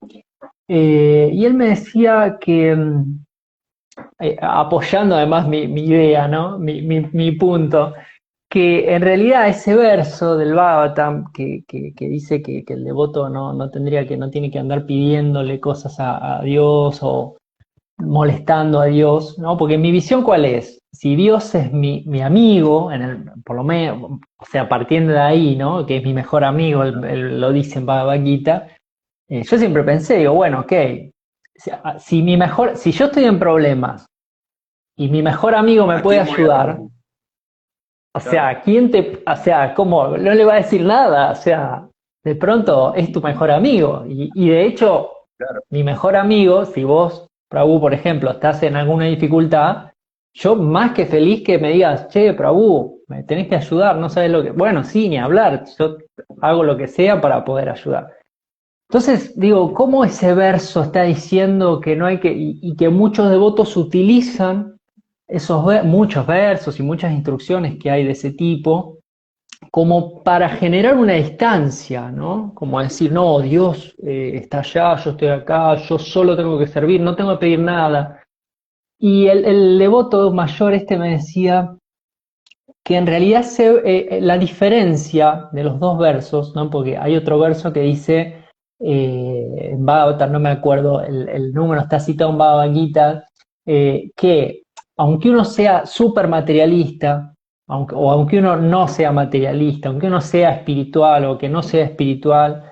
Y él me decía que, apoyando además mi idea, ¿no? Mi punto, que en realidad ese verso del Bhagavatam que dice que el devoto no tiene que andar pidiéndole cosas a Dios o molestando a Dios, ¿no? Porque mi visión, ¿cuál es? Si Dios es mi amigo, por lo menos, o sea, partiendo de ahí, ¿no? Que es mi mejor amigo, él lo dice en Bhagavad Gita, yo siempre pensé, digo, bueno, ok, si yo estoy en problemas y mi mejor amigo me ¿A puede quién voy a ayudar, recurrir? o Claro, sea, o sea, ¿cómo? No le va a decir nada, o sea, de pronto es tu mejor amigo. Y de hecho, claro. mi mejor amigo, si vos, Prabhu, por ejemplo, estás en alguna dificultad, yo más que feliz que me digas, che, Prabhu, me tenés que ayudar, no sabes lo que. Bueno, sí, ni hablar, yo hago lo que sea para poder ayudar. Entonces, digo, ¿cómo ese verso está diciendo que no hay que, y que muchos devotos utilizan muchos versos y muchas instrucciones que hay de ese tipo, como para generar una distancia, ¿no? Como decir, no, Dios está allá, yo estoy acá, yo solo tengo que servir, no tengo que pedir nada. Y el devoto mayor me decía que en realidad la diferencia de los dos versos, ¿no? Porque hay otro verso que dice, en Bhagavatam, no me acuerdo, el número está citado en Bhagavad Gita, que aunque uno sea súper materialista, o aunque uno no sea materialista, aunque uno sea espiritual o que no sea espiritual,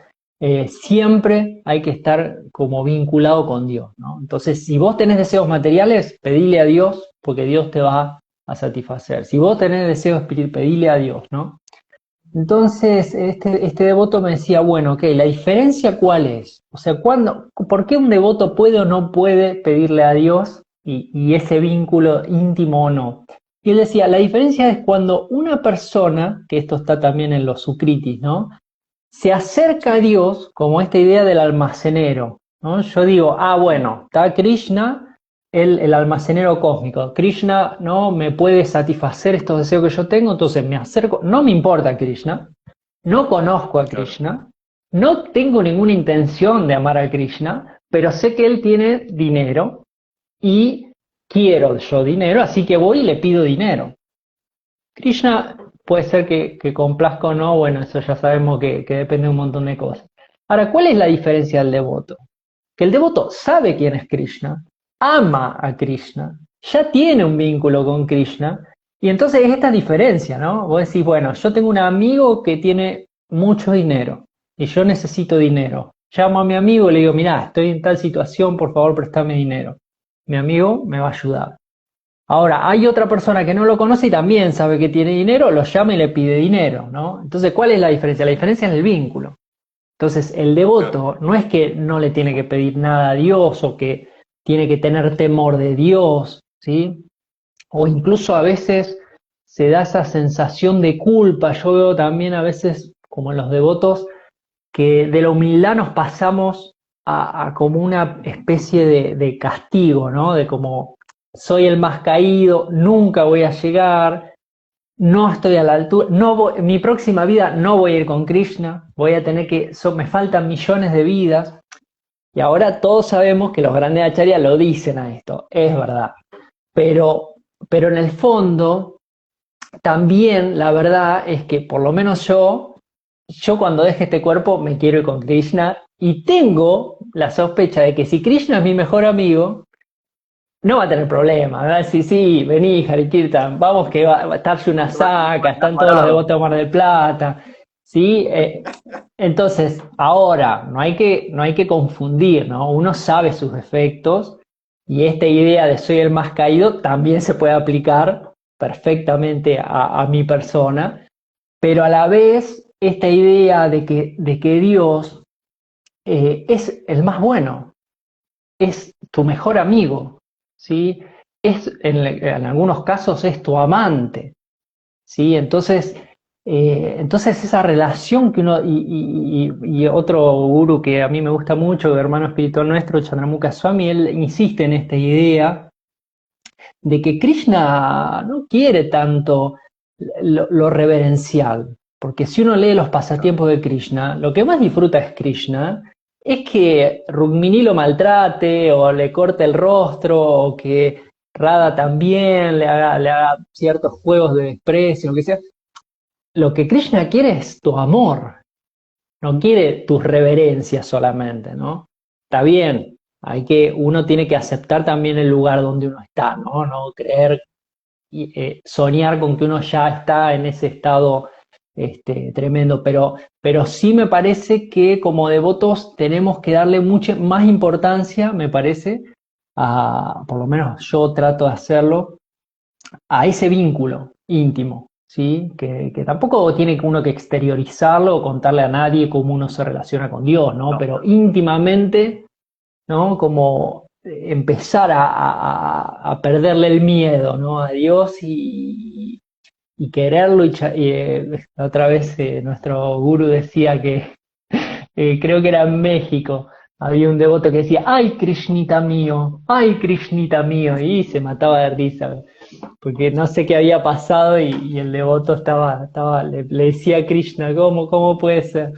siempre hay que estar como vinculado con Dios, ¿no? Entonces, si vos tenés deseos materiales, pedile a Dios porque Dios te va a satisfacer. Si vos tenés deseos espirituales, pedile a Dios, ¿no? Entonces, este devoto me decía, bueno, ok, ¿la diferencia cuál es? O sea, ¿por qué un devoto puede o no puede pedirle a Dios y ese vínculo íntimo o no? Y él decía, la diferencia es cuando una persona, que esto está también en los Sukritis, ¿no? Se acerca a Dios como esta idea del almacenero, ¿no? Yo digo, bueno, está Krishna, el almacenero cósmico. Krishna no me puede satisfacer estos deseos que yo tengo, entonces me acerco, no me importa Krishna, no conozco a Claro. Krishna, no tengo ninguna intención de amar a Krishna, pero sé que él tiene dinero y quiero yo dinero, así que voy y le pido dinero. Krishna puede ser que complazca o no, bueno, eso ya sabemos que depende de un montón de cosas. Ahora, ¿cuál es la diferencia del devoto? Que el devoto sabe quién es Krishna, ama a Krishna, ya tiene un vínculo con Krishna, y entonces es esta diferencia, ¿no? Vos decís, bueno, yo tengo un amigo que tiene mucho dinero y yo necesito dinero. Llamo a mi amigo y le digo, mirá, estoy en tal situación, por favor, préstame dinero. Mi amigo me va a ayudar. Ahora, hay otra persona que no lo conoce y también sabe que tiene dinero, lo llama y le pide dinero, ¿no? Entonces, ¿cuál es la diferencia? La diferencia es el vínculo. Entonces, el Claro. devoto no es que no le tiene que pedir nada a Dios o que tiene que tener temor de Dios, ¿sí? O incluso a veces se da esa sensación de culpa. Yo veo también a veces, como en los devotos, que de la humildad nos pasamos a como una especie de castigo, ¿no? De como soy el más caído, nunca voy a llegar, no estoy a la altura, en mi próxima vida no voy a ir con Krishna, voy a tener me faltan millones de vidas. Y ahora todos sabemos que los grandes acharyas lo dicen a esto, es verdad. Pero, pero en el fondo, también la verdad es que por lo menos yo cuando deje este cuerpo me quiero ir con Krishna y tengo la sospecha de que si Krishna es mi mejor amigo, no va a tener problema. Va a decir, sí, vení, Harikirtan, vamos que va a estarse una Va a saca, estar están todos los parado. devotos de Mar del Plata. ¿Sí? Entonces, ahora, no hay que confundir, ¿no? Uno sabe sus defectos y esta idea de soy el más caído también se puede aplicar perfectamente a mi persona, pero a la vez esta idea de que Dios es el más bueno, es tu mejor amigo, ¿sí? En algunos casos es tu amante, ¿sí? Entonces esa relación que uno, y otro gurú que a mí me gusta mucho, hermano espiritual nuestro, Chandramukha Swami, él insiste en esta idea de que Krishna no quiere tanto lo reverencial, porque si uno lee los Claro. pasatiempos de Krishna, lo que más disfruta es Krishna, es que Rukmini lo maltrate o le corte el rostro o que Radha también le haga ciertos juegos de desprecio, lo que sea. Lo que Krishna quiere es tu amor, no quiere tus reverencias solamente, ¿no? Está bien, uno tiene que aceptar también el lugar donde uno está, ¿no? No creer y soñar con que uno ya está en ese estado tremendo, pero sí me parece que como devotos tenemos que darle mucha más importancia, me parece, por lo menos yo trato de hacerlo, a ese vínculo íntimo, ¿sí? Que tampoco tiene que uno que exteriorizarlo o contarle a nadie cómo uno se relaciona con Dios, ¿no? No, Pero íntimamente, ¿no? Como empezar a perderle el miedo, ¿no? A Dios y quererlo. Otra vez nuestro gurú decía que, creo que era en México, había un devoto que decía, ay Krishnita mío, y se mataba de risa, porque no sé qué había pasado y el devoto le decía a Krishna, ¿cómo puede ser?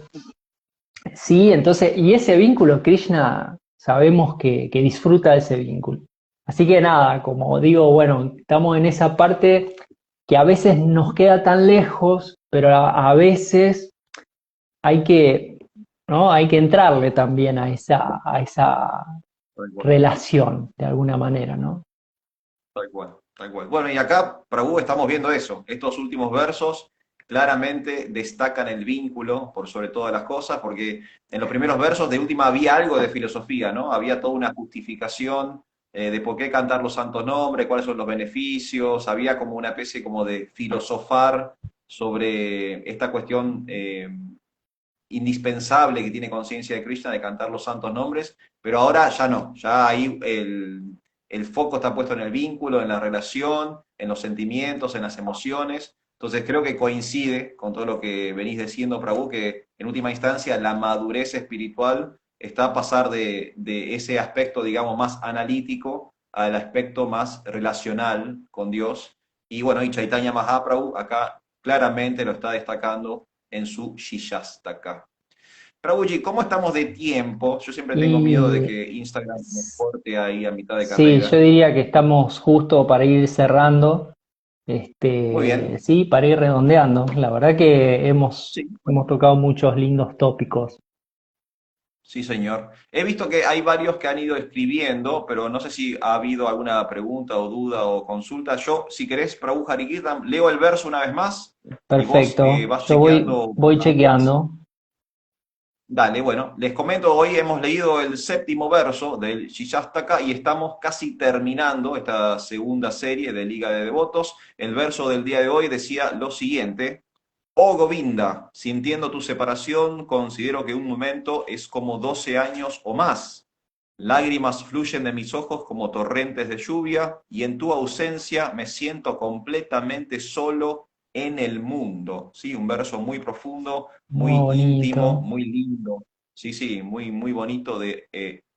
Sí, entonces, y ese vínculo, Krishna, sabemos que disfruta de ese vínculo. Así que nada, como digo, bueno, estamos en esa parte que a veces nos queda tan lejos, pero a veces hay que, ¿no? Hay que entrarle también a esa tal cual, relación, de alguna manera, ¿no? tal cual, tal cual. Bueno, y acá, Prabhu, estamos viendo eso. Estos últimos versos claramente destacan el vínculo por sobre todas las cosas, porque en los primeros versos de última había algo de filosofía, ¿no? Había toda una justificación de por qué cantar los santos nombres, cuáles son los beneficios, había como una especie como de filosofar sobre esta cuestión indispensable que tiene conciencia de Krishna de cantar los santos nombres, pero ahora ya no, ya ahí el foco está puesto en el vínculo, en la relación, en los sentimientos, en las emociones. Entonces creo que coincide con todo lo que venís diciendo, Prabhu, que en última instancia la madurez espiritual está a pasar de ese aspecto, digamos, más analítico al aspecto más relacional con Dios. Y bueno, y Chaitanya Mahaprabhu acá claramente lo está destacando en su Shishastaka. Prabhuji, ¿cómo estamos de tiempo? Yo siempre tengo miedo de Y que Instagram me corte ahí a mitad de sí, yo carrera. diría que estamos justo para ir cerrando, Muy bien. sí, para ir redondeando. La verdad que Sí, hemos bueno, tocado muchos lindos tópicos. sí, señor. He visto que hay varios que han ido escribiendo, pero no sé si ha habido alguna pregunta o duda o consulta. Yo, si querés, Prabhu Harikirtan, leo el verso una vez más y vos Perfecto, vas yo chequeando voy las dudas. chequeando. Dale, bueno, les comento, hoy hemos leído el séptimo verso del Shishastaka y estamos casi terminando esta segunda serie de Liga de Devotos. El verso del día de hoy decía lo siguiente: Oh Govinda, sintiendo tu separación, considero que un momento es como 12 años o más. Lágrimas fluyen de mis ojos como torrentes de lluvia, y en tu ausencia me siento completamente solo en el mundo. Sí, un verso muy profundo, Muy muy íntimo, bonito. muy lindo. Sí, sí, muy, muy bonito de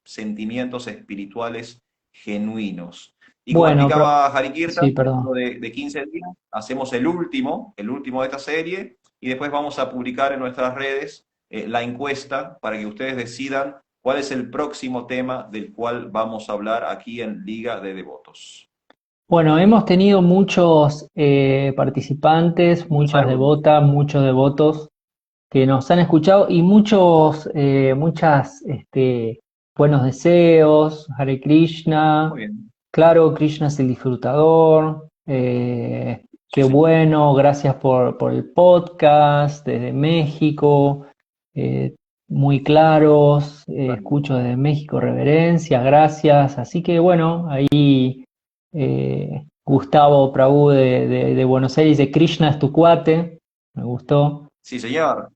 sentimientos espirituales genuinos. Y como Bueno, explicaba sí, Harikirtan, dentro perdón. de 15 días hacemos el último de esta serie, y después vamos a publicar en nuestras redes la encuesta para que ustedes decidan cuál es el próximo tema del cual vamos a hablar aquí en Liga de Devotos. Bueno, hemos tenido muchos participantes, muchas Salud. devotas, muchos devotos que nos han escuchado y muchas, buenos deseos, Hare Muy Krishna, bien. claro, Krishna es el disfrutador, Sí, qué señor. bueno, gracias por el podcast desde México, eh, muy claros, escucho desde México, reverencias, gracias, así que bueno, ahí Gustavo Prabhu de Buenos Aires dice, Krishna es tu cuate, me gustó. Sí, señor.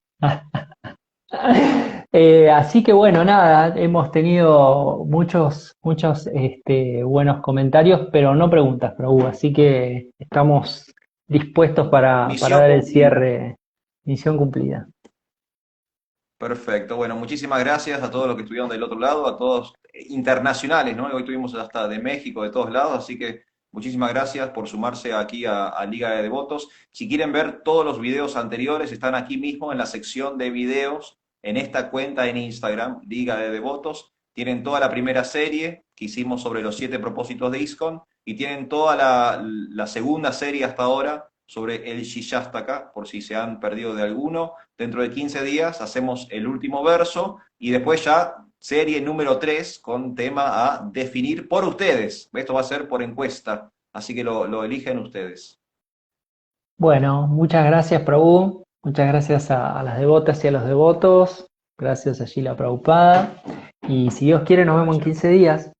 Así que bueno, nada, hemos tenido muchos buenos comentarios, pero no preguntas, Probu, así que estamos dispuestos para Misión dar el cumplida. cierre. Misión cumplida. Perfecto. Bueno, muchísimas gracias a todos los que estuvieron del otro lado, a todos internacionales, ¿no? Hoy tuvimos hasta de México, de todos lados, así que muchísimas gracias por sumarse aquí a Liga de Devotos. Si quieren ver todos los videos anteriores, están aquí mismo en la sección de videos en esta cuenta en Instagram, Liga de Devotos, tienen toda la primera serie que hicimos sobre los 7 propósitos de ISKCON y tienen toda la segunda serie hasta ahora sobre el Shishastaka, por si se han perdido de alguno. Dentro de 15 días hacemos el último verso y después ya serie número 3 con tema a definir por ustedes. Esto va a ser por encuesta, así que lo eligen ustedes. Bueno, muchas gracias, Prabhu. Muchas gracias a las devotas y a los devotos. Gracias a Gila Prabhupada. Y si Dios quiere, nos vemos en 15 días.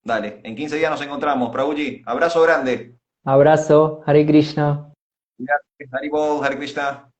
Dale, en 15 días nos encontramos. Prabhuji, abrazo grande. Abrazo, Hare Krishna. Gracias, Haribol, Hare Krishna.